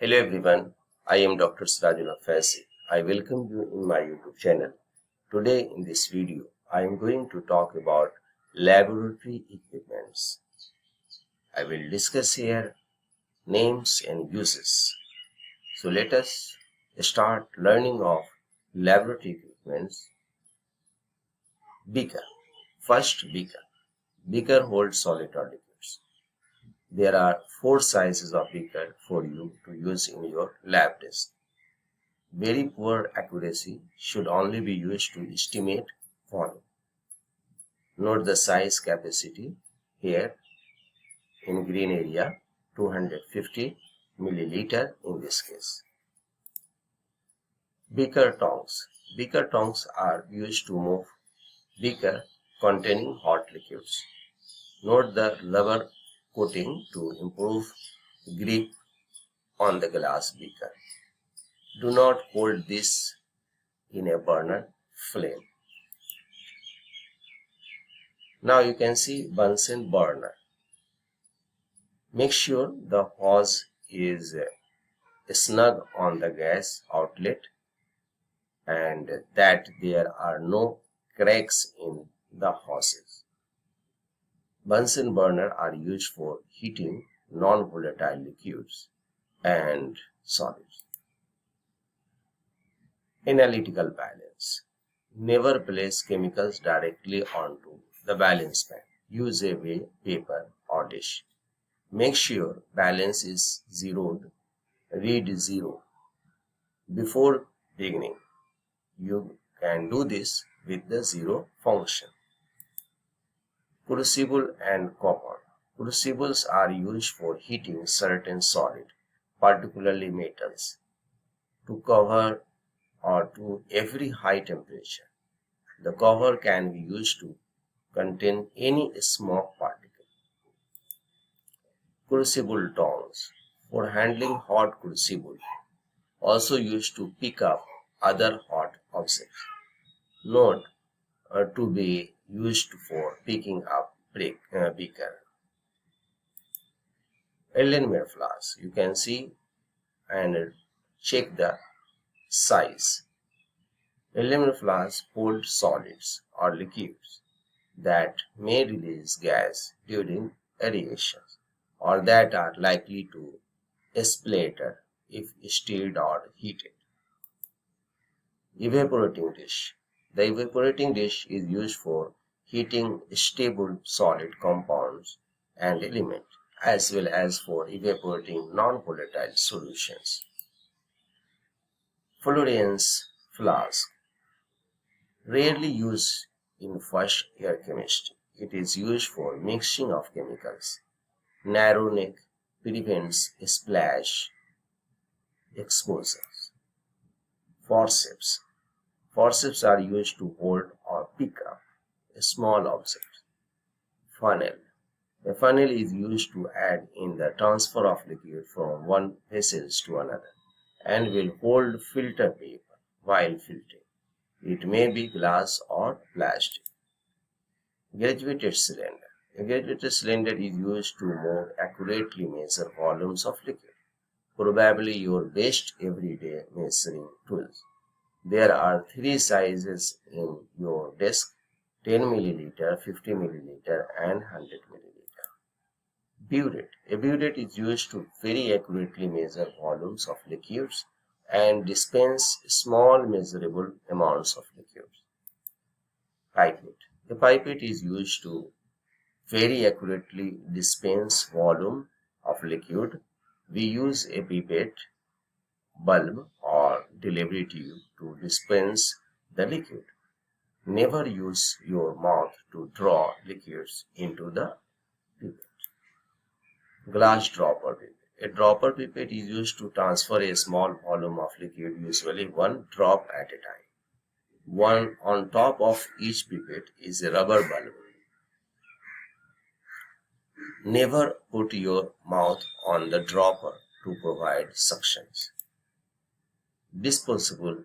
Hello everyone, I am Dr. Sirajul Faisi. I welcome you in my YouTube channel. Today in this video, I am going to talk about laboratory equipments. I will discuss here names and uses. So let us start learning of laboratory equipments. Beaker. First, beaker. Beaker holds solid or liquids. There are 4 sizes of beaker for you to use in your lab test. Very poor accuracy should only be used to estimate volume. Note the size capacity here in green area 250 milliliter in this case. Beaker tongs. Beaker tongs are used to move beaker containing hot liquids. Note the rubber coating to improve grip on the glass beaker. Do not hold this in a burner flame. Now you can see Bunsen burner. Make sure the hose is snug on the gas outlet and that there are no cracks in the hoses. Bunsen burner are used for heating non-volatile liquids and solids. Analytical balance. Never place chemicals directly onto the balance pan. Use a paper or dish. Make sure balance is zeroed. Read 0 before beginning. You can do this with the 0 function. Crucible and copper. Crucibles are used for heating certain solid, particularly metals, to cover or to every high temperature. The cover can be used to contain any smoke particle. Crucible tongs for handling hot crucible, also used to pick up other hot objects. Note to be used for picking up beaker. Earthenware flask. You can see and check the size. Earthenware flasks hold solids or liquids that may release gas during aeration or that are likely to splatter if stirred or heated. Evaporating dish. The evaporating dish is used for heating stable solid compounds and elements as well as for evaporating non-volatile solutions. Fluorescence flask. Rarely used in first year chemistry. It is used for mixing of chemicals. Narrow neck prevents splash exposures. Forceps. Forceps are used to hold or pick up a small object. Funnel. A funnel is used to aid in the transfer of liquid from one vessel to another and will hold filter paper while filtering. It may be glass or plastic. Graduated cylinder. A graduated cylinder is used to more accurately measure volumes of liquid. Probably your best everyday measuring tools. There are 3 sizes in your desk: 10 milliliter, 50 milliliter and 100 milliliter. Burette. A burette is used to very accurately measure volumes of liquids and dispense small measurable amounts of liquids. Pipette. A pipette is used to very accurately dispense volume of liquid. We use a pipette, bulb or delivery tube to dispense the liquid. Never use your mouth to draw liquids into the pipette. Glass dropper pipette. A dropper pipette is used to transfer a small volume of liquid, usually 1 drop at a time. One on top of each pipette is a rubber bulb. Never put your mouth on the dropper to provide suctions. Disposable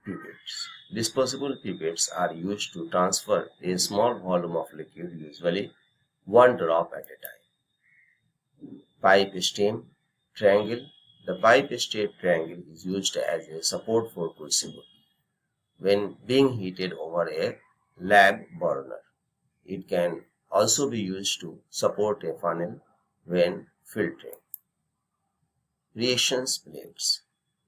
pipettes. Disposable pipettes are used to transfer a small volume of liquid, usually 1 drop at a time. Pipe stem, triangle, The pipe-shaped triangle is used as a support for crucible when being heated over a lab burner. It can also be used to support a funnel when filtering. Reactions plates.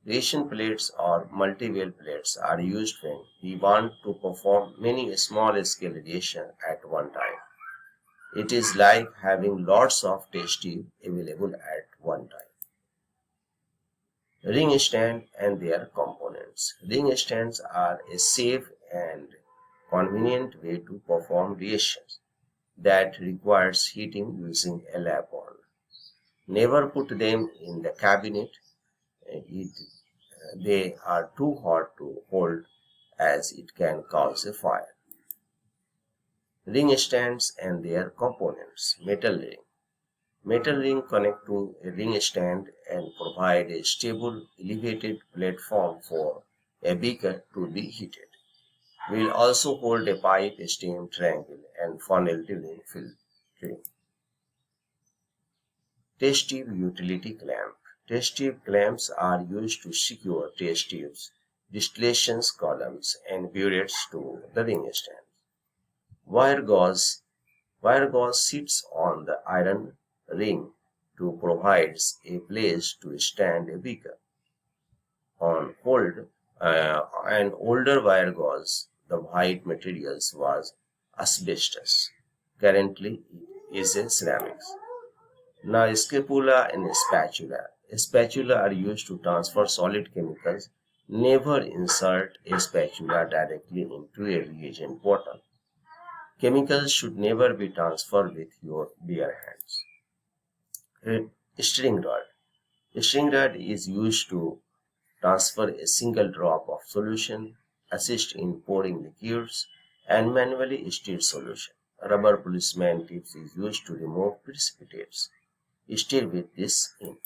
Reaction plates or multi-well plates are used when we want to perform many small-scale reactions at one time. It is like having lots of test tubes available at one time. Ring stand and their components. Ring stands are a safe and convenient way to perform reactions that requires heating using a lab burner. Never put them in the cabinet. They are too hot to hold as it can cause a fire. Ring stands and their components. Metal ring. Metal ring connect to a ring stand and provide a stable elevated platform for a beaker to be heated. Will also hold a pipe, stem, triangle, and funnel during filtering. Test tube utility clamp. Test tube clamps are used to secure test tubes, distillation columns, and burettes to the ring stand. Wire gauze. Wire gauze sits on the iron ring to provide a place to stand a beaker. On an older wire gauze, the white materials was asbestos. Currently, it is a ceramics. Now, scapula and spatula. Spatula are used to transfer solid chemicals. Never insert a spatula directly into a reagent bottle. Chemicals should never be transferred with your bare hands. Stirring rod. A stirring rod is used to transfer a single drop of solution, assist in pouring liquids, and manually stir solution. Rubber policeman tips is used to remove precipitates. Stir with this ink.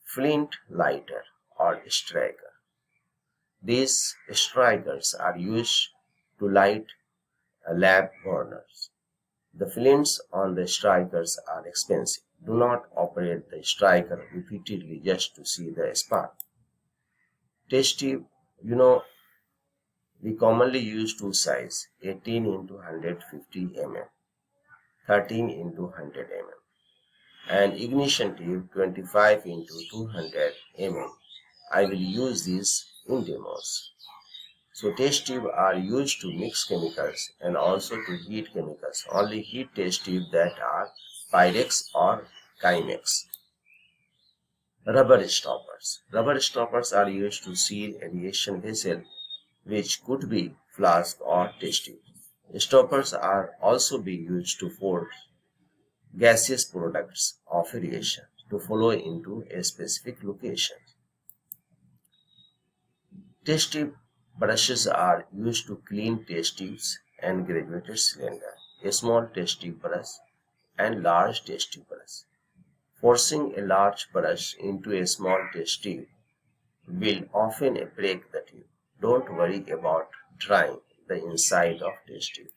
Flint lighter or striker. These strikers are used to light lab burners. The flints on the strikers are expensive. Do not operate the striker repeatedly just to see the spark. Test tube, we commonly use two sizes, 18 into 150 mm, 13 into 100 mm, and ignition tube 25 into 200 mm. I will use these in demos. So test tube are used to mix chemicals and also to heat chemicals. Only heat test tube that are Pyrex or Chemex. Rubber stoppers. Rubber stoppers are used to seal a reaction vessel, which could be flask or test tube. Stoppers are also be used to force gaseous products of a reaction to flow into a specific location. Test tube brushes are used to clean test tubes and graduated cylinder, a small test tube brush and large test tube brush. Forcing a large brush into a small test tube will often break the tube. Don't worry about drying the inside of test tube.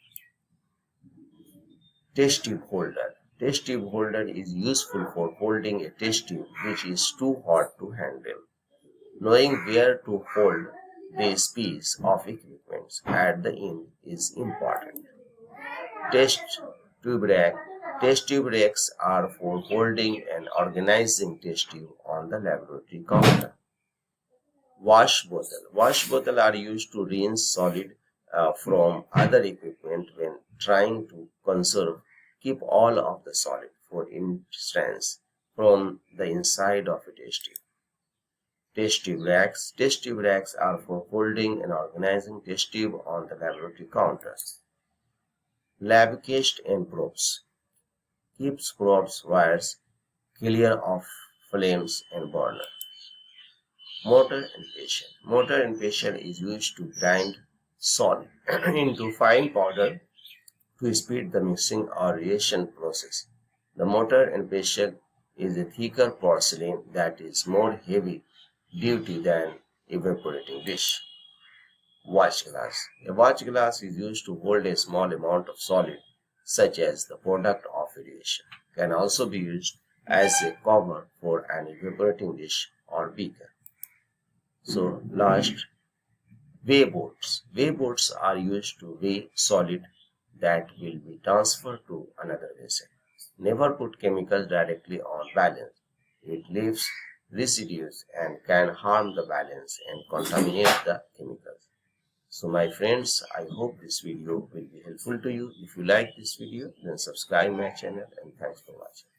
Test tube holder. Test tube holder is useful for holding a test tube which is too hot to handle. Knowing where to hold this piece of equipment at the end is important. Test tube rack. Test tube racks are for holding and organizing test tube on the laboratory counter. Wash bottle. Wash bottle are used to rinse solid from other equipment when trying to keep all of the solid, for instance, from the inside of a test tube. Test tube racks. Test tube racks are for holding and organizing test tube on the laboratory counter. Lab case and probes. Keeps probes wires clear of flames and burner. Mortar and pestle. Mortar and pestle is used to grind salt into fine powder to speed the mixing or reaction process. The mortar and pestle is a thicker porcelain that is more heavy duty than evaporating dish. Watch glass. A watch glass is used to hold a small amount of solid, such as the product of a reaction. Can also be used as a cover for an evaporating dish or beaker. So last, weigh boards. Weigh boards are used to weigh solid that will be transferred to another vessel. Never put chemicals directly on balance. It leaves residues and can harm the balance and contaminate the chemicals. So my friends, I hope this video will be helpful to you. If you like this video, then subscribe my channel, and thanks for watching.